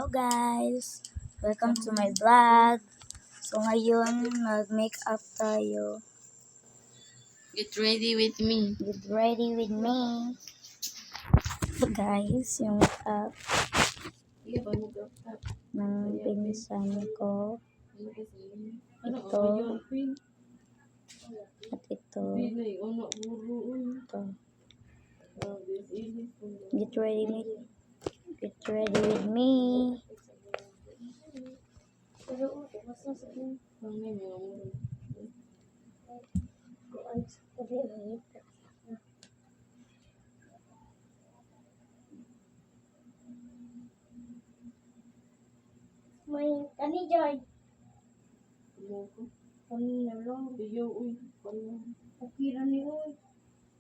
Hello guys! Welcome to my vlog. So ngayon, mag-makeup tayo. Get ready with me. Get ready with me. So guys, yung makeup ng pinsan ko. Ito. At ito. Ito. Get ready with me. May kani joy. Kani na lang. Akira ni oy.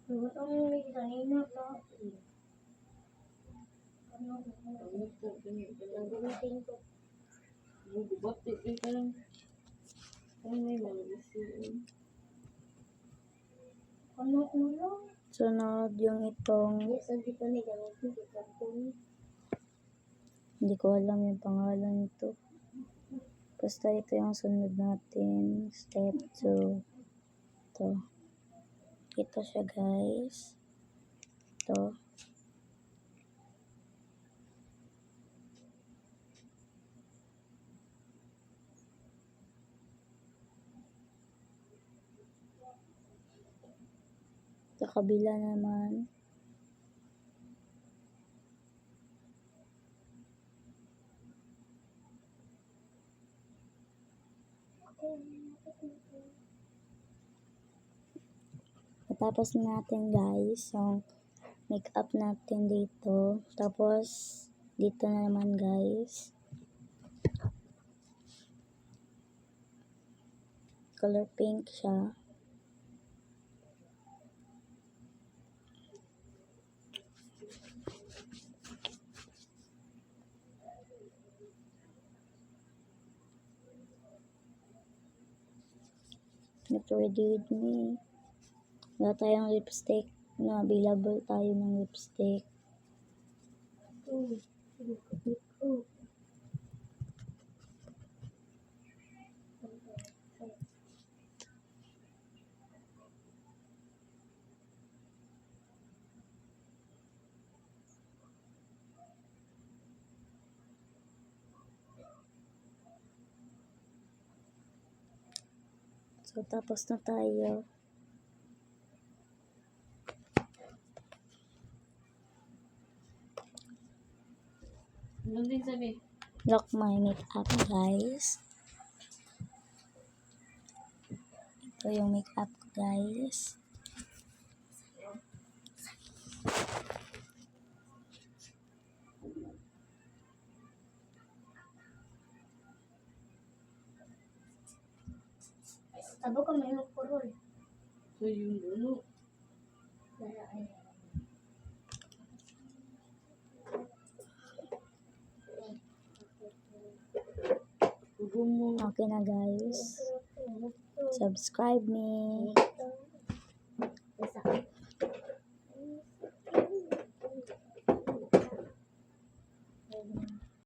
Tugot ang may kanina na. Ano lang? Sunod yung itong, Sabi ko ni gamit ni karton. hindi ko alam yung pangalan nito. Basta ito yung sunod natin. Step 2. Ito. Ito siya guys. Ito. Sa kabila naman. Tapos natin guys yung makeup natin dito. Tapos dito na naman guys. Color pink siya. Get ready with me. Wala tayong lipstick. Na available tayo ng lipstick. So tapos na tayo. Ano din sabi? Lock my makeup guys. Ito yung makeup ko guys. Sabo ka may magpurol. So yung dulo. Okay na guys. Subscribe me.